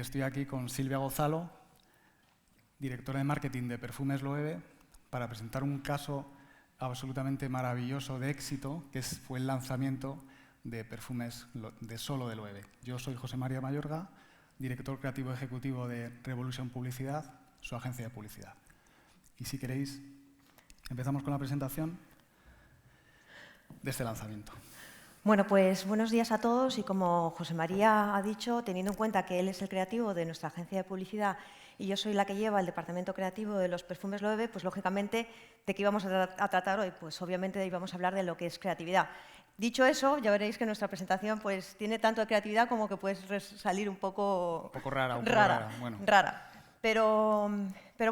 Estoy aquí con Silvia Gozalo, directora de marketing de Perfumes Loewe, para presentar un caso absolutamente maravilloso de éxito, que fue el lanzamiento de perfumes de solo de Loewe. Yo soy José María Mayorga, director creativo ejecutivo de Revolution Publicidad, su agencia de publicidad. Y si queréis, empezamos con la presentación de este lanzamiento. Bueno, pues buenos días a todos y como José María ha dicho, teniendo en cuenta que él es el creativo de nuestra agencia de publicidad y yo soy la que lleva el departamento creativo de los perfumes Loewe, pues lógicamente, ¿de qué íbamos a tratar hoy? Pues obviamente íbamos a hablar de lo que es creatividad. Dicho eso, ya veréis que nuestra presentación pues, tiene tanto de creatividad como que puede salir un poco rara. Bueno. Rara. Pero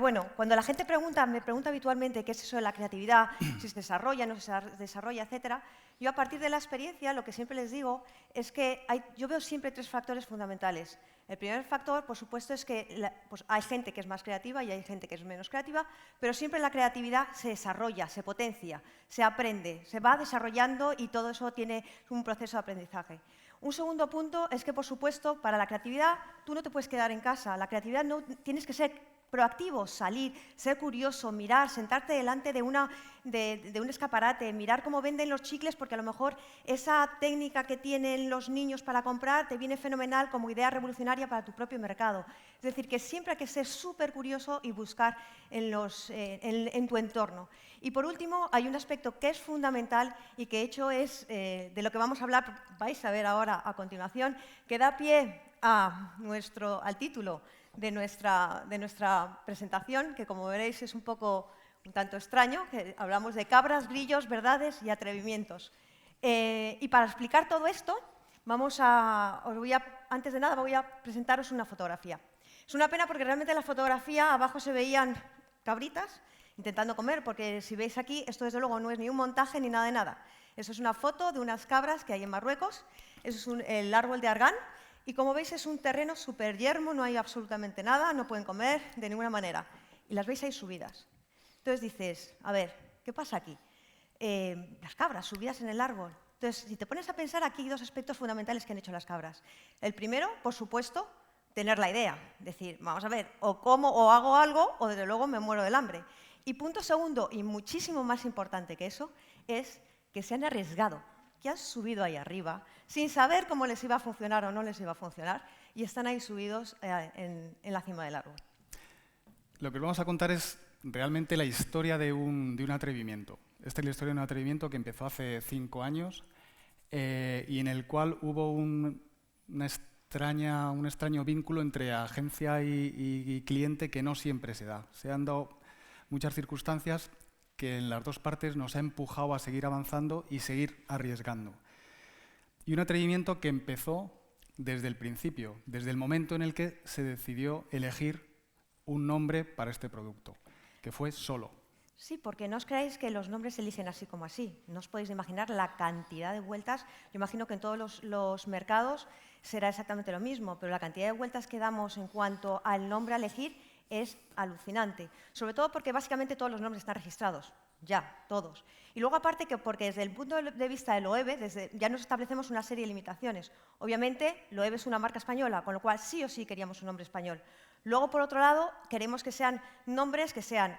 bueno, cuando la gente me pregunta habitualmente qué es eso de la creatividad, si se desarrolla, no se desarrolla, etcétera, yo a partir de la experiencia lo que siempre les digo es que yo veo siempre tres factores fundamentales. El primer factor, por supuesto, es que pues hay gente que es más creativa y hay gente que es menos creativa, pero siempre la creatividad se desarrolla, se potencia, se aprende, se va desarrollando y todo eso tiene un proceso de aprendizaje. Un segundo punto es que, por supuesto, para la creatividad tú no te puedes quedar en casa. La creatividad no tienes que ser proactivo, salir, ser curioso, mirar, sentarte delante de un escaparate, mirar cómo venden los chicles, porque a lo mejor esa técnica que tienen los niños para comprar te viene fenomenal como idea revolucionaria para tu propio mercado. Es decir, que siempre hay que ser súper curioso y buscar en tu entorno. Y por último, hay un aspecto que es fundamental y que de hecho es de lo que vamos a hablar, vais a ver ahora a continuación, que da pie al título de nuestra presentación, que como veréis es un tanto extraño, que hablamos de cabras, grillos, verdades y atrevimientos. Y para explicar todo esto, antes de nada voy a presentaros una fotografía. Es una pena porque realmente en la fotografía abajo se veían cabritas intentando comer, porque si veis aquí, esto desde luego no es ni un montaje ni nada de nada. Eso es una foto de unas cabras que hay en Marruecos, eso es el árbol de Argán, y como veis es un terreno súper yermo, no hay absolutamente nada, no pueden comer de ninguna manera. Y las veis ahí subidas. Entonces dices, a ver, ¿qué pasa aquí? Las cabras subidas en el árbol. Entonces, si te pones a pensar, aquí hay dos aspectos fundamentales que han hecho las cabras. El primero, por supuesto, tener la idea. Decir, vamos a ver, o como o hago algo, o desde luego me muero del hambre. Y punto segundo, y muchísimo más importante que eso, es que se han arriesgado, que han subido ahí arriba, sin saber cómo les iba a funcionar o no les iba a funcionar, y están ahí subidos en la cima del árbol. Lo que os vamos a contar es realmente la historia de un atrevimiento. Esta es la historia de un atrevimiento que empezó hace 5 años y en el cual hubo un extraño vínculo entre agencia y cliente que no siempre se da. Se han dado muchas circunstancias que en las dos partes nos ha empujado a seguir avanzando y seguir arriesgando. Y un atrevimiento que empezó desde el principio, desde el momento en el que se decidió elegir un nombre para este producto, que fue Solo. Sí, porque no os creáis que los nombres se eligen así como así. No os podéis imaginar la cantidad de vueltas. Yo imagino que en todos los mercados será exactamente lo mismo, pero la cantidad de vueltas que damos en cuanto al nombre a elegir es alucinante, sobre todo porque básicamente todos los nombres están registrados, ya, todos. Y luego aparte que porque desde el punto de vista de Loewe, ya nos establecemos una serie de limitaciones. Obviamente, Loewe es una marca española, con lo cual sí o sí queríamos un nombre español. Luego, por otro lado, queremos que sean nombres que sean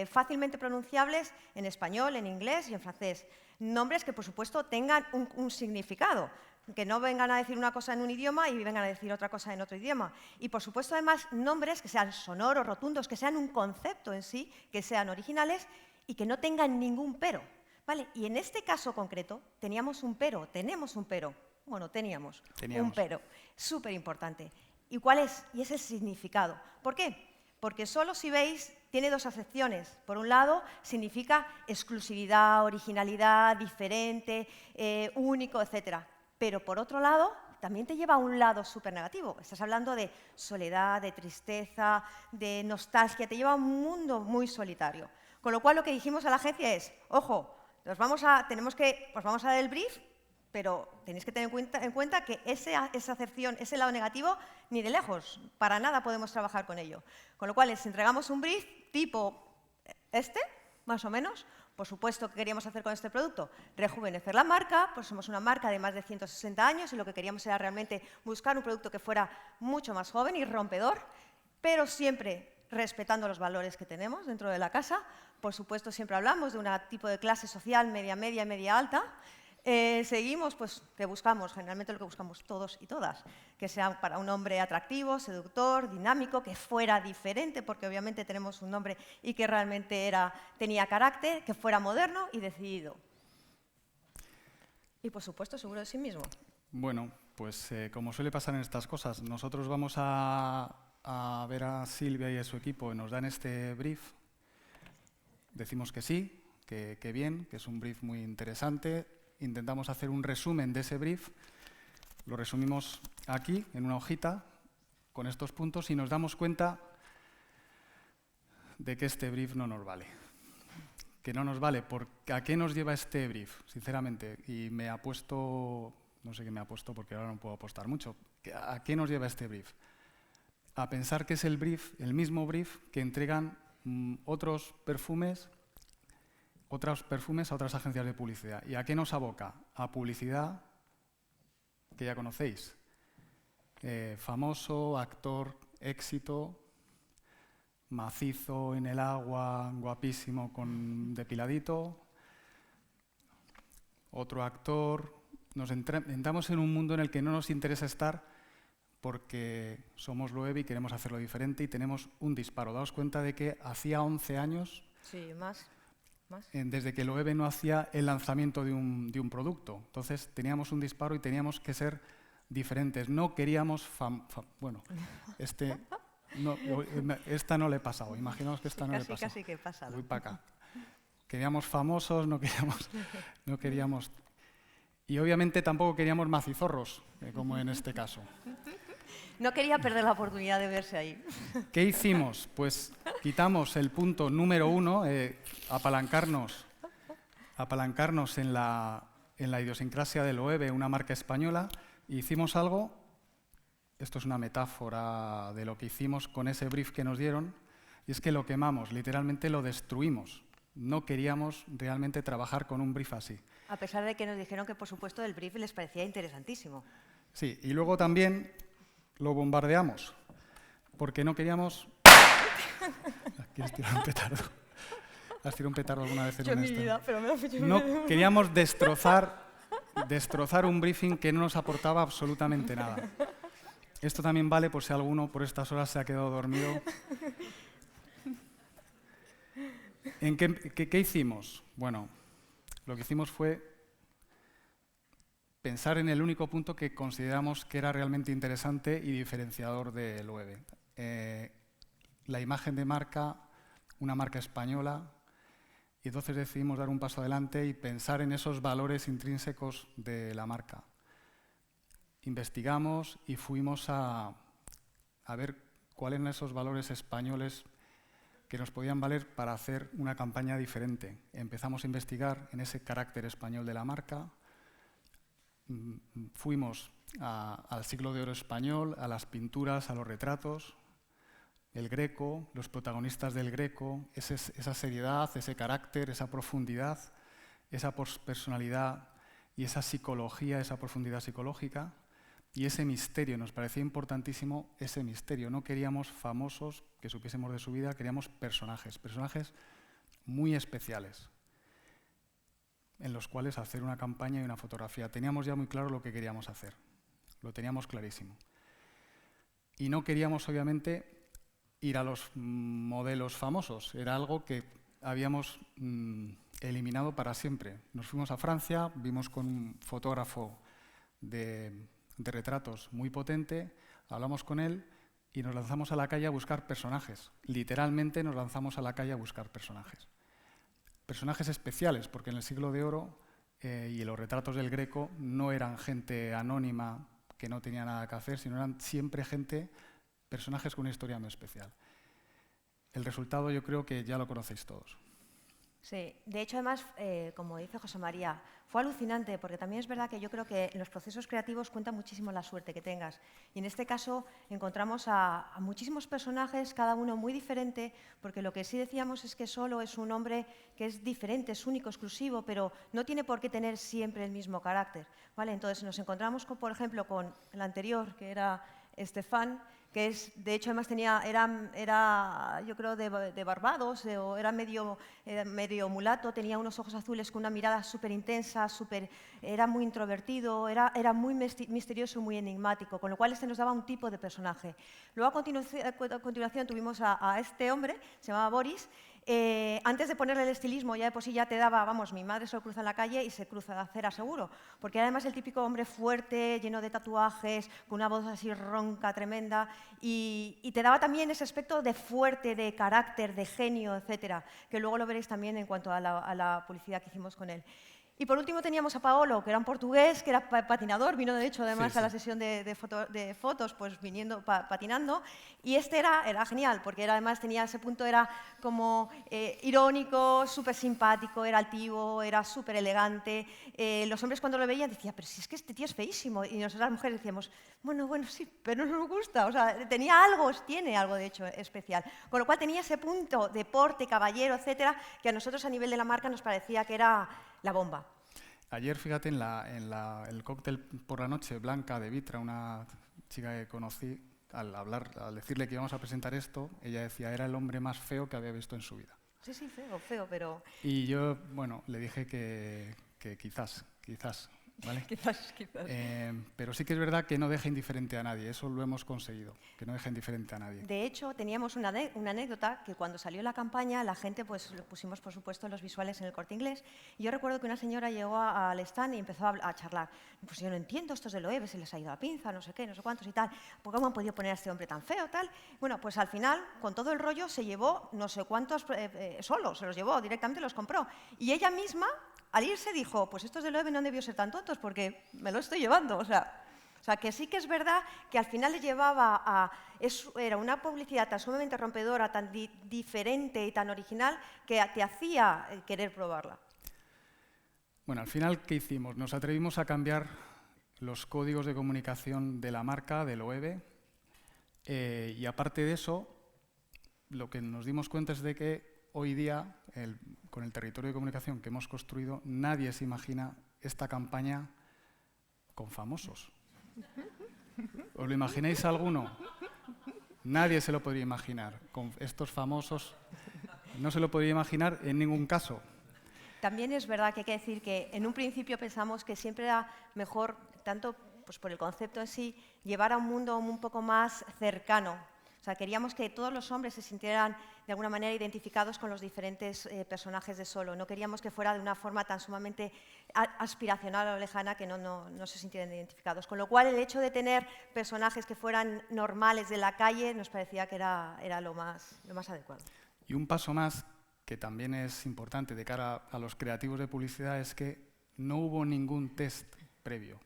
fácilmente pronunciables en español, en inglés y en francés. Nombres que, por supuesto, tengan un significado. Que no vengan a decir una cosa en un idioma y vengan a decir otra cosa en otro idioma. Y, por supuesto, además, nombres que sean sonoros, rotundos, que sean un concepto en sí, que sean originales y que no tengan ningún pero. ¿Vale? Y en este caso concreto tenemos un pero. Bueno, teníamos un pero súper importante. ¿Y cuál es? Y es el significado. ¿Por qué? Porque Solo, si veis, tiene dos acepciones. Por un lado, significa exclusividad, originalidad, diferente, único, etcétera. Pero por otro lado, también te lleva a un lado súper negativo. Estás hablando de soledad, de tristeza, de nostalgia, te lleva a un mundo muy solitario. Con lo cual lo que dijimos a la agencia es, ojo, os vamos a dar el brief, pero tenéis que tener en cuenta que esa acepción, ese lado negativo, ni de lejos, para nada podemos trabajar con ello. Con lo cual les entregamos un brief tipo este, más o menos, por supuesto, ¿qué queríamos hacer con este producto? Rejuvenecer la marca, pues somos una marca de más de 160 años y lo que queríamos era realmente buscar un producto que fuera mucho más joven y rompedor, pero siempre respetando los valores que tenemos dentro de la casa. Por supuesto, siempre hablamos de un tipo de clase social media, media y media alta. Seguimos, pues, que buscamos, generalmente lo que buscamos todos y todas, que sea para un hombre atractivo, seductor, dinámico, que fuera diferente, porque obviamente tenemos un nombre y que realmente tenía carácter, que fuera moderno y decidido. Y, por supuesto, seguro de sí mismo. Bueno, pues como suele pasar en estas cosas, nosotros vamos a ver a Silvia y a su equipo y nos dan este brief. Decimos que sí, que bien, que es un brief muy interesante. Intentamos hacer un resumen de ese brief, lo resumimos aquí, en una hojita, con estos puntos, y nos damos cuenta de que este brief no nos vale. Que no nos vale, porque ¿a qué nos lleva este brief? Sinceramente, y me apuesto, no sé qué me apuesto porque ahora no puedo apostar mucho, ¿a qué nos lleva este brief? A pensar que es el mismo brief que entregan otros perfumes a otras agencias de publicidad. ¿Y a qué nos aboca? A publicidad que ya conocéis. Famoso, actor, éxito, macizo en el agua, guapísimo con depiladito. Otro actor. Nos entramos en un mundo en el que no nos interesa estar porque somos Loewe y queremos hacerlo diferente y tenemos un disparo. Daos cuenta de que hacía 11 años... Sí, más. Desde que Loewe no hacía el lanzamiento de un producto. Entonces teníamos un disparo y teníamos que ser diferentes. No queríamos... bueno, esta no le he pasado. Imaginaos que esta no le he pasado. Casi que pasa. Voy para acá. Queríamos famosos, no queríamos... Y obviamente tampoco queríamos macizorros, como en este caso. No quería perder la oportunidad de verse ahí. ¿Qué hicimos? Pues quitamos el punto número 1, apalancarnos en la idiosincrasia de Loewe, una marca española, e hicimos algo, esto es una metáfora de lo que hicimos con ese brief que nos dieron, y es que lo quemamos, literalmente lo destruimos. No queríamos realmente trabajar con un brief así. A pesar de que nos dijeron que, por supuesto, el brief les parecía interesantísimo. Sí, y luego también lo bombardeamos, porque no queríamos... ¿Quieres tirar un petardo? ¿Has tirado un petardo alguna vez en un stand? No queríamos destrozar un briefing que no nos aportaba absolutamente nada. Esto también vale por si alguno por estas horas se ha quedado dormido. ¿Qué hicimos? Bueno, lo que hicimos fue pensar en el único punto que consideramos que era realmente interesante y diferenciador de Loewe. La imagen de marca, una marca española, y entonces decidimos dar un paso adelante y pensar en esos valores intrínsecos de la marca. Investigamos y fuimos a ver cuáles eran esos valores españoles que nos podían valer para hacer una campaña diferente. Empezamos a investigar en ese carácter español de la marca. Fuimos al siglo de oro español, a las pinturas, a los retratos, el Greco, los protagonistas del Greco, esa seriedad, ese carácter, esa profundidad, esa personalidad y esa psicología, esa profundidad psicológica y ese misterio. Nos parecía importantísimo ese misterio. No queríamos famosos que supiésemos de su vida, queríamos personajes muy especiales, en los cuales hacer una campaña y una fotografía. Teníamos ya muy claro lo que queríamos hacer, lo teníamos clarísimo. Y no queríamos, obviamente, ir a los modelos famosos, era algo que habíamos eliminado para siempre. Nos fuimos a Francia, vimos con un fotógrafo de retratos muy potente, hablamos con él y nos lanzamos a la calle a buscar personajes. Literalmente nos lanzamos a la calle a buscar personajes. Personajes especiales, porque en el siglo de oro y en los retratos del Greco no eran gente anónima que no tenía nada que hacer, sino eran siempre personajes con una historia muy especial. El resultado yo creo que ya lo conocéis todos. Sí, de hecho, además, como dice José María, fue alucinante, porque también es verdad que yo creo que en los procesos creativos cuenta muchísimo la suerte que tengas. Y en este caso encontramos a muchísimos personajes, cada uno muy diferente, porque lo que sí decíamos es que Solo es un hombre que es diferente, es único, exclusivo, pero no tiene por qué tener siempre el mismo carácter, ¿vale? Entonces nos encontramos, por ejemplo, con el anterior, que era Estefan, que es, de hecho, además era yo creo, de Barbados, o era medio mulato, tenía unos ojos azules con una mirada súper intensa, era muy introvertido, era muy misterioso, muy enigmático, con lo cual este nos daba un tipo de personaje. Luego, a continuación, tuvimos a este hombre, se llamaba Boris. Antes de ponerle el estilismo, ya de por sí ya te daba, vamos, mi madre se lo cruza en la calle y se cruza de acera seguro, porque era además el típico hombre fuerte, lleno de tatuajes, con una voz así ronca, tremenda, y te daba también ese aspecto de fuerte, de carácter, de genio, etcétera, que luego lo veréis también en cuanto a la publicidad que hicimos con él. Y por último teníamos a Paolo, que era un portugués, que era patinador, vino de hecho además Sí, a sí. la sesión de fotos, pues viniendo patinando, y este era genial, porque además tenía ese punto, era como irónico, súper simpático, era altivo, era súper elegante. Los hombres cuando lo veían decían, pero si es que este tío es feísimo, y nosotras las mujeres decíamos, bueno, sí, pero no nos gusta, o sea, tiene algo de hecho especial, con lo cual tenía ese punto de porte, caballero, etcétera, que a nosotros a nivel de la marca nos parecía que era la bomba. Ayer, fíjate, el cóctel por la noche, Blanca de Vitra, una chica que conocí, al decirle que íbamos a presentar esto, ella decía, era el hombre más feo que había visto en su vida. Sí, feo, pero... Y yo, bueno, le dije que quizás, ¿vale? quizás. Pero sí que es verdad que no deja indiferente a nadie, eso lo hemos conseguido, que no deja indiferente a nadie. De hecho, teníamos una anécdota que cuando salió la campaña, la gente, pues lo pusimos, por supuesto, los visuales en el Corte Inglés, y yo recuerdo que una señora llegó al stand y empezó a charlar. Pues yo no entiendo, estos de Loewe, se les ha ido la pinza, no sé qué, no sé cuántos y tal, ¿cómo han podido poner a este hombre tan feo, tal? Bueno, pues al final, con todo el rollo, se llevó no sé cuántos solos, se los llevó, directamente los compró. Y ella misma, al irse, dijo, pues estos de Loewe no han debido ser tan tontos porque me lo estoy llevando, o sea, que sí que es verdad que al final le llevaba a... Era una publicidad tan sumamente rompedora, tan diferente y tan original que te hacía querer probarla. Bueno, al final, ¿qué hicimos? Nos atrevimos a cambiar los códigos de comunicación de la marca, de Loewe, y aparte de eso, lo que nos dimos cuenta es de que hoy día, con el territorio de comunicación que hemos construido, nadie se imagina esta campaña con famosos. ¿Os lo imagináis alguno? Nadie se lo podría imaginar. Con estos famosos no se lo podría imaginar en ningún caso. También es verdad que hay que decir que en un principio pensamos que siempre era mejor, tanto pues por el concepto en sí, llevar a un mundo un poco más cercano. O sea, queríamos que todos los hombres se sintieran de alguna manera identificados con los diferentes personajes de Solo. No queríamos que fuera de una forma tan sumamente aspiracional o lejana que no se sintieran identificados. Con lo cual, el hecho de tener personajes que fueran normales de la calle nos parecía que era lo más adecuado. Y un paso más, que también es importante de cara a los creativos de publicidad, es que no hubo ningún test previo.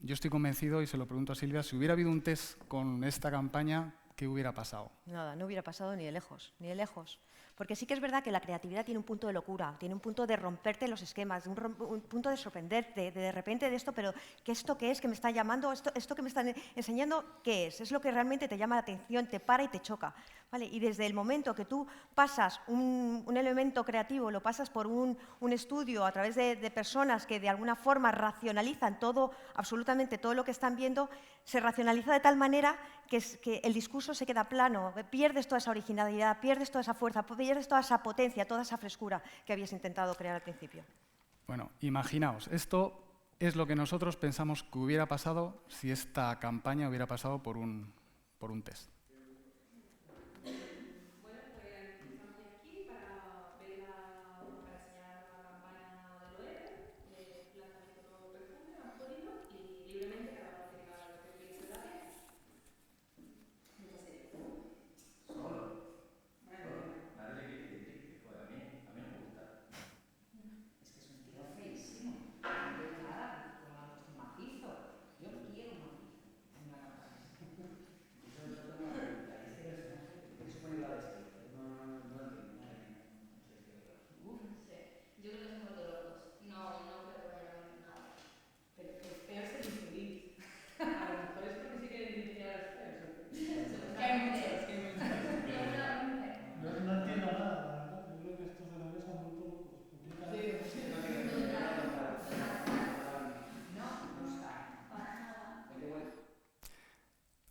Yo estoy convencido, y se lo pregunto a Silvia, si hubiera habido un test con esta campaña, ¿qué hubiera pasado? Nada, no hubiera pasado ni de lejos, ni de lejos. Porque sí que es verdad que la creatividad tiene un punto de locura, tiene un punto de romperte los esquemas, un punto de sorprenderte, de repente de esto, pero ¿qué esto qué es que me está llamando? ¿Esto que me están enseñando qué es? Es lo que realmente te llama la atención, te para y te choca. ¿Vale? Y desde el momento que tú pasas un elemento creativo, lo pasas por un estudio a través de personas que de alguna forma racionalizan todo, absolutamente todo lo que están viendo, se racionaliza de tal manera que el discurso se queda plano, pierdes toda esa originalidad, pierdes toda esa fuerza, pierdes toda esa potencia, toda esa frescura que habías intentado crear al principio. Bueno, imaginaos, esto es lo que nosotros pensamos que hubiera pasado si esta campaña hubiera pasado por un test.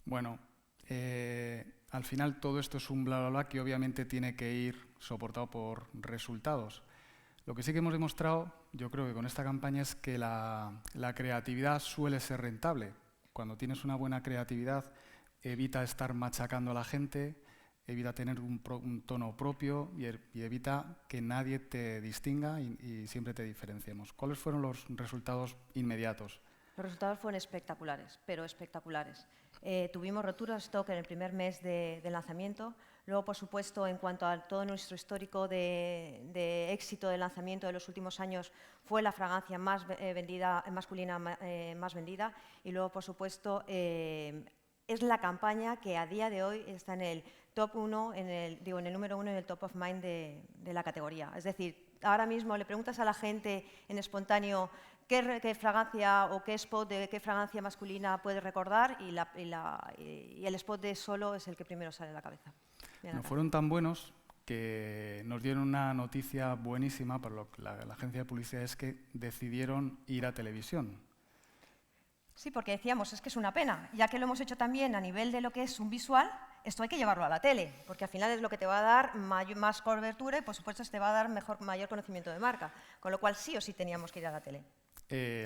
Bueno, al final todo esto es un bla bla bla que obviamente tiene que ir soportado por resultados. Lo que sí que hemos demostrado, yo creo que con esta campaña, es que la creatividad suele ser rentable. Cuando tienes una buena creatividad, evita estar machacando a la gente, evita tener un tono propio y evita que nadie te distinga y siempre te diferenciemos. ¿Cuáles fueron los resultados inmediatos? Los resultados fueron espectaculares, pero espectaculares. Tuvimos rotura de stock en el primer mes de lanzamiento. Luego, por supuesto, en cuanto a todo nuestro histórico de éxito de lanzamiento de los últimos años, fue la fragancia más vendida, masculina más vendida. Y luego, por supuesto, es la campaña que a día de hoy está en el top 1, en el número 1 en el top of mind de la categoría. Es decir, ahora mismo le preguntas a la gente en espontáneo qué fragancia o qué spot de qué fragancia masculina puedes recordar y el spot de Solo es el que primero sale a la cabeza. No fueron tan buenos que nos dieron una noticia buenísima para la agencia de publicidad, es que decidieron ir a televisión. Sí, porque decíamos, es que es una pena, ya que lo hemos hecho también a nivel de lo que es un visual, esto hay que llevarlo a la tele, porque al final es lo que te va a dar más cobertura y, por supuesto, te va a dar mayor conocimiento de marca, con lo cual sí o sí teníamos que ir a la tele.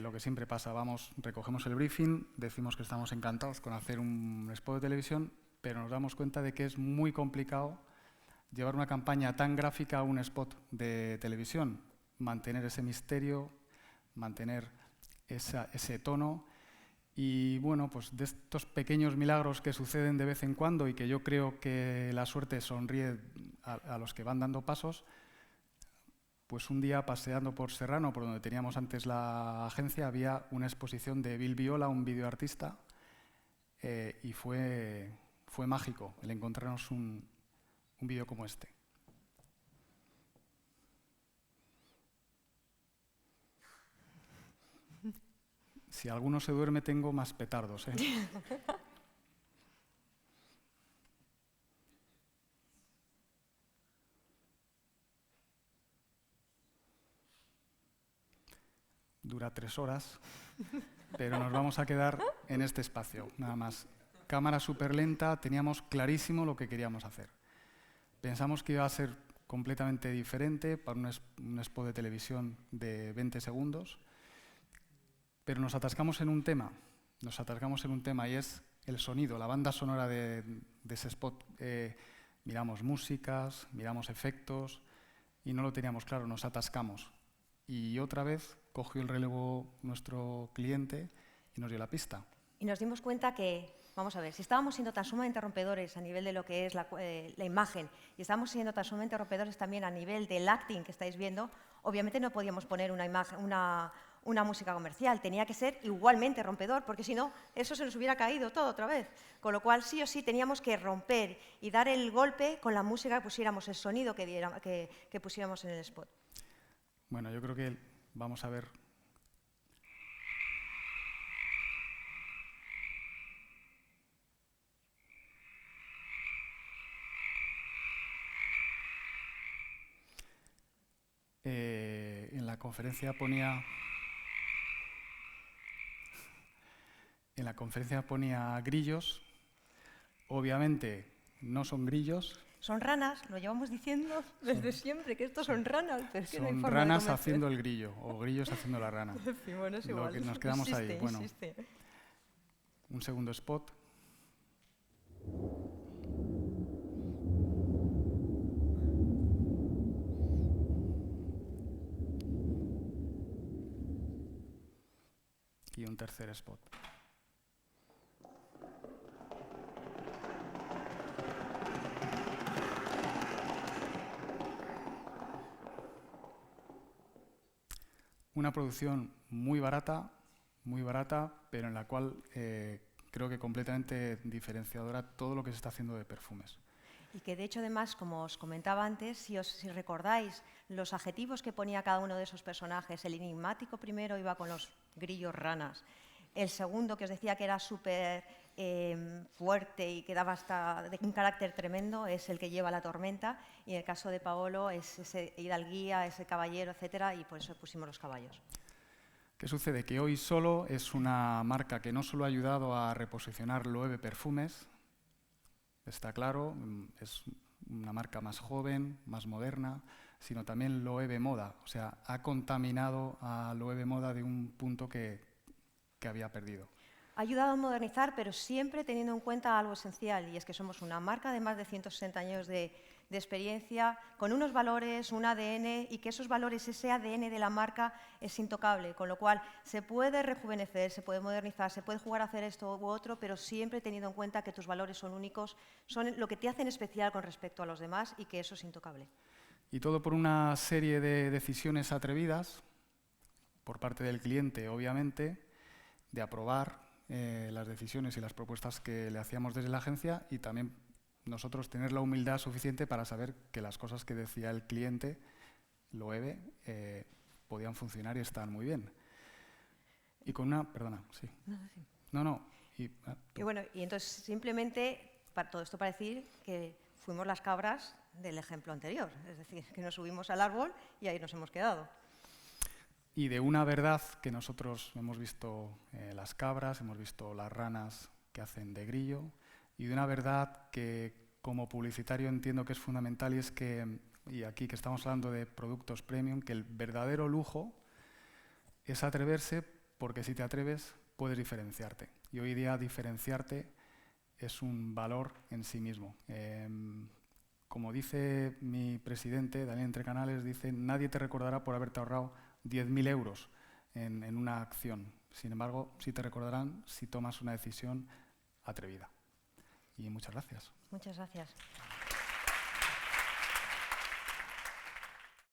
Lo que siempre pasa, recogemos el briefing, decimos que estamos encantados con hacer un spot de televisión, pero nos damos cuenta de que es muy complicado llevar una campaña tan gráfica a un spot de televisión, mantener ese misterio, mantener ese tono. Y bueno, pues de estos pequeños milagros que suceden de vez en cuando y que yo creo que la suerte sonríe a los que van dando pasos, pues un día paseando por Serrano, por donde teníamos antes la agencia, había una exposición de Bill Viola, un videoartista, y fue mágico el encontrarnos un vídeo como este. Si alguno se duerme, tengo más petardos, ¿eh? Dura 3 horas, pero nos vamos a quedar en este espacio, nada más. Cámara súper lenta, teníamos clarísimo lo que queríamos hacer. Pensamos que iba a ser completamente diferente para un spot de televisión de 20 segundos, pero nos atascamos en un tema y es el sonido, la banda sonora de ese spot. Miramos músicas, miramos efectos y no lo teníamos claro, nos atascamos. Y otra vez cogió el relevo nuestro cliente y nos dio la pista. Y nos dimos cuenta que, vamos a ver, si estábamos siendo tan sumamente rompedores a nivel de lo que es la imagen y estábamos siendo tan sumamente rompedores también a nivel del acting que estáis viendo, obviamente no podíamos poner una música comercial, tenía que ser igualmente rompedor, porque si no, eso se nos hubiera caído todo otra vez. Con lo cual, sí o sí, teníamos que romper y dar el golpe con la música que pusiéramos, el sonido que pusiéramos en el spot. Bueno, yo creo que vamos a ver. En la conferencia ponía grillos. Obviamente no son grillos. Son ranas, lo llevamos diciendo desde siempre, que estos son ranas. Pero es que son no hay forma ranas de haciendo el grillo, o grillos haciendo la rana. Sí, bueno, es igual. Que nos quedamos insiste, ahí. Bueno, insiste. Un segundo spot. Y un tercer spot. Una producción muy barata, pero en la cual creo que completamente diferenciadora todo lo que se está haciendo de perfumes. Y que de hecho, además, como os comentaba antes, si recordáis los adjetivos que ponía cada uno de esos personajes, el enigmático primero iba con los grillos ranas, el segundo que os decía que era súper fuerte y que daba hasta un carácter tremendo es el que lleva la tormenta, y en el caso de Paolo es ese hidalguía, ese caballero, etcétera, y por eso pusimos los caballos. ¿Qué sucede? Que hoy Solo es una marca que no solo ha ayudado a reposicionar Loewe Perfumes, está claro, es una marca más joven, más moderna, sino también Loewe Moda. O sea, ha contaminado a Loewe Moda de un punto que había perdido. Ha ayudado a modernizar, pero siempre teniendo en cuenta algo esencial, y es que somos una marca de más de 160 años de experiencia, con unos valores, un ADN, y que esos valores, ese ADN de la marca es intocable, con lo cual se puede rejuvenecer, se puede modernizar, se puede jugar a hacer esto u otro, pero siempre teniendo en cuenta que tus valores son únicos, son lo que te hacen especial con respecto a los demás y que eso es intocable. Y todo por una serie de decisiones atrevidas, por parte del cliente, obviamente, de aprobar las decisiones y las propuestas que le hacíamos desde la agencia, y también nosotros tener la humildad suficiente para saber que las cosas que decía el cliente, Loewe, podían funcionar y estaban muy bien. Y con una... Perdona, sí. No. Y bueno, y entonces simplemente, todo esto para decir que fuimos las cabras del ejemplo anterior, es decir, que nos subimos al árbol y ahí nos hemos quedado. Y de una verdad que nosotros hemos visto las cabras, hemos visto las ranas que hacen de grillo, y de una verdad que como publicitario entiendo que es fundamental, y es que, y aquí que estamos hablando de productos premium, que el verdadero lujo es atreverse, porque si te atreves puedes diferenciarte. Y hoy día diferenciarte es un valor en sí mismo. Como dice mi presidente, Daniel Entrecanales, dice: nadie te recordará por haberte ahorrado 10.000 euros en una acción. Sin embargo, sí te recordarán si tomas una decisión atrevida. Y muchas gracias. Muchas gracias.